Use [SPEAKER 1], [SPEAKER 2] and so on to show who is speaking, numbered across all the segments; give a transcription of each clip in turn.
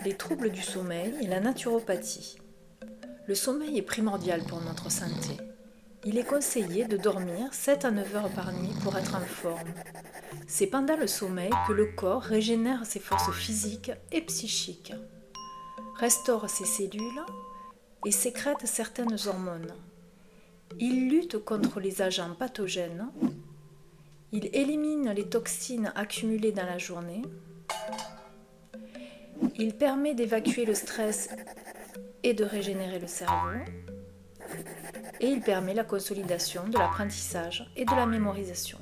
[SPEAKER 1] les troubles du sommeil et la naturopathie. Le sommeil est primordial pour notre santé. Il est conseillé de dormir 7 à 9 heures par nuit pour être en forme. C'est pendant le sommeil que le corps régénère ses forces physiques et psychiques, restaure ses cellules et sécrète certaines hormones. Il lutte contre les agents pathogènes, il élimine les toxines accumulées dans la journée, il permet d'évacuer le stress et de régénérer le cerveau, et il permet la consolidation de l'apprentissage et de la mémorisation.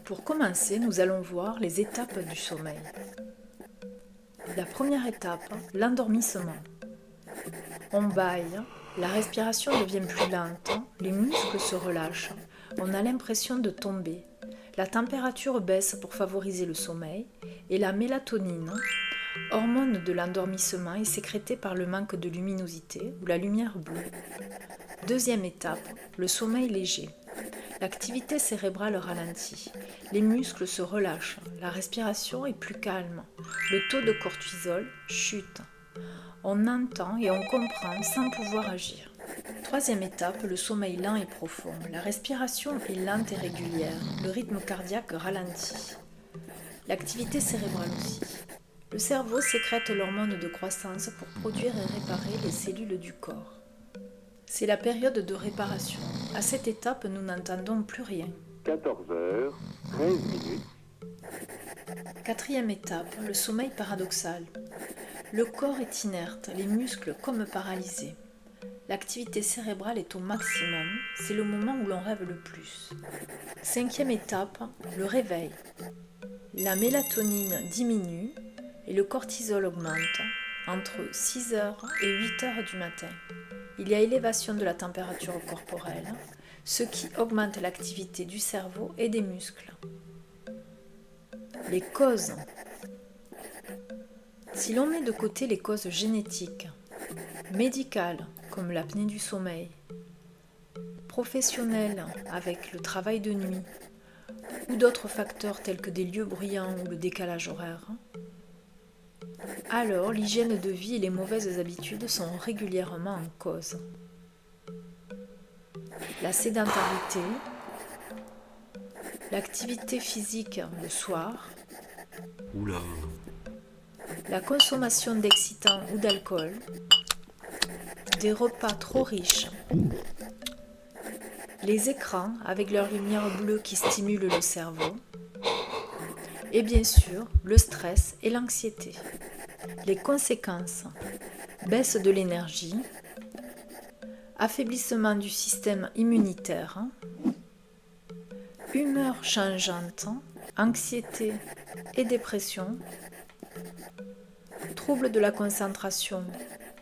[SPEAKER 1] Pour commencer, nous allons voir les étapes du sommeil. La première étape, l'endormissement. On bâille, la respiration devient plus lente, les muscles se relâchent, on a l'impression de tomber. La température baisse pour favoriser le sommeil et la mélatonine, hormone de l'endormissement, est sécrétée par le manque de luminosité ou la lumière bleue. Deuxième étape, le sommeil léger. L'activité cérébrale ralentit, les muscles se relâchent, la respiration est plus calme, le taux de cortisol chute. On entend et on comprend sans pouvoir agir. Troisième étape, le sommeil lent et profond. La respiration est lente et régulière, le rythme cardiaque ralentit. L'activité cérébrale aussi. Le cerveau sécrète l'hormone de croissance pour produire et réparer les cellules du corps. C'est la période de réparation. À cette étape, nous n'entendons plus rien.
[SPEAKER 2] 14h13.
[SPEAKER 1] Quatrième étape, le sommeil paradoxal. Le corps est inerte, les muscles comme paralysés. L'activité cérébrale est au maximum, c'est le moment où l'on rêve le plus. Cinquième étape, le réveil. La mélatonine diminue et le cortisol augmente entre 6h et 8h du matin. Il y a élévation de la température corporelle, ce qui augmente l'activité du cerveau et des muscles. Les causes. Si l'on met de côté les causes génétiques, médicales comme l'apnée du sommeil, professionnelles avec le travail de nuit, ou d'autres facteurs tels que des lieux bruyants ou le décalage horaire, alors l'hygiène de vie et les mauvaises habitudes sont régulièrement en cause. La sédentarité, l'activité physique le soir, la consommation d'excitants ou d'alcool, des repas trop riches, les écrans avec leur lumière bleue qui stimule le cerveau, et bien sûr le stress et l'anxiété. Les conséquences: baisse de l'énergie, affaiblissement du système immunitaire, humeur changeante, anxiété et dépression, troubles de la concentration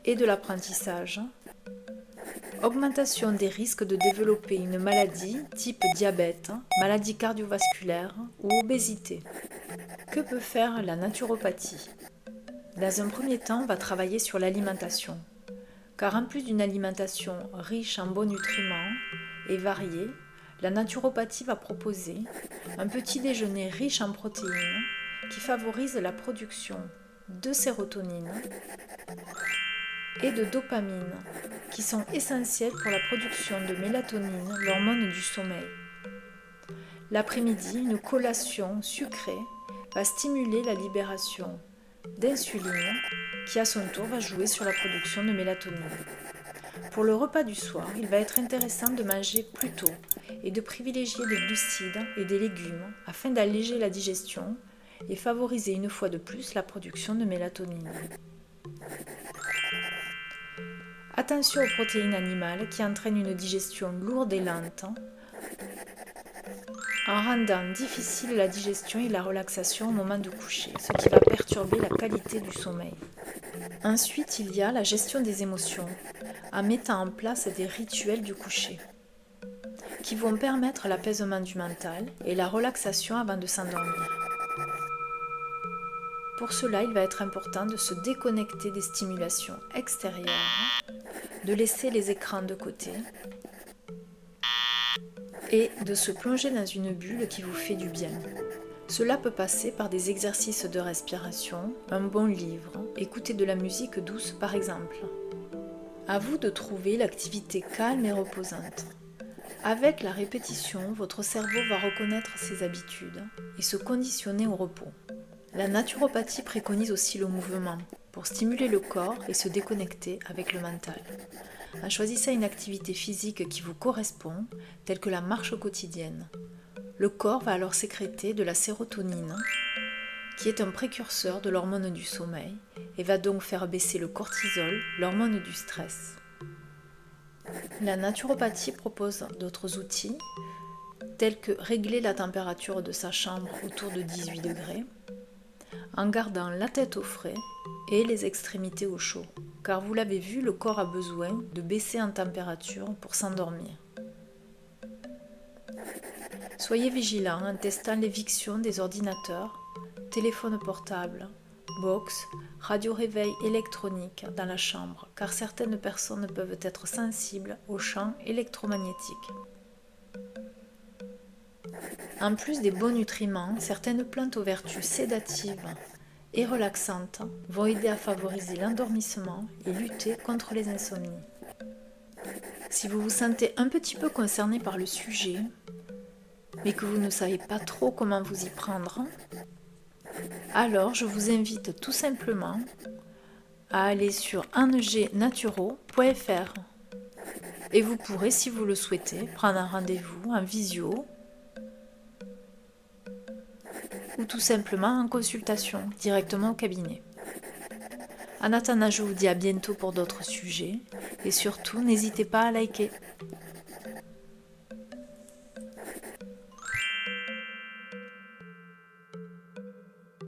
[SPEAKER 1] et de l'apprentissage, augmentation des risques de développer une maladie type diabète, maladie cardiovasculaire ou obésité. Que peut faire la naturopathie ? Dans un premier temps, on va travailler sur l'alimentation, car en plus d'une alimentation riche en bons nutriments et variée, la naturopathie va proposer un petit déjeuner riche en protéines qui favorise la production de sérotonine et de dopamine, qui sont essentielles pour la production de mélatonine, l'hormone du sommeil. L'après-midi, une collation sucrée va stimuler la libération d'insuline, qui à son tour va jouer sur la production de mélatonine. Pour le repas du soir, il va être intéressant de manger plus tôt et de privilégier des glucides et des légumes afin d'alléger la digestion et favoriser une fois de plus la production de mélatonine. Attention aux protéines animales qui entraînent une digestion lourde et lente, en rendant difficile la digestion et la relaxation au moment de coucher, ce qui va perturber la qualité du sommeil. Ensuite, il y a la gestion des émotions, en mettant en place des rituels du coucher, qui vont permettre l'apaisement du mental et la relaxation avant de s'endormir. Pour cela, il va être important de se déconnecter des stimulations extérieures, de laisser les écrans de côté et de se plonger dans une bulle qui vous fait du bien. Cela peut passer par des exercices de respiration, un bon livre, écouter de la musique douce par exemple. À vous de trouver l'activité calme et reposante. Avec la répétition, votre cerveau va reconnaître ses habitudes et se conditionner au repos. La naturopathie préconise aussi le mouvement pour stimuler le corps et se déconnecter avec le mental. En choisissant une activité physique qui vous correspond, telle que la marche quotidienne, le corps va alors sécréter de la sérotonine, qui est un précurseur de l'hormone du sommeil, et va donc faire baisser le cortisol, l'hormone du stress. La naturopathie propose d'autres outils, tels que régler la température de sa chambre autour de 18 degrés, en gardant la tête au frais et les extrémités au chaud, car vous l'avez vu, le corps a besoin de baisser en température pour s'endormir. Soyez vigilants en testant l'éviction des ordinateurs, téléphones portables, box, radio-réveil électronique dans la chambre, car certaines personnes peuvent être sensibles aux champs électromagnétiques. En plus des bons nutriments, certaines plantes aux vertus sédatives et relaxantes vont aider à favoriser l'endormissement et lutter contre les insomnies. Si vous vous sentez un petit peu concerné par le sujet, mais que vous ne savez pas trop comment vous y prendre, alors je vous invite tout simplement à aller sur angnaturaux.fr et vous pourrez, si vous le souhaitez, prendre un rendez-vous en visio ou tout simplement en consultation directement au cabinet. En attendant, je vous dis à bientôt pour d'autres sujets et surtout n'hésitez pas à liker.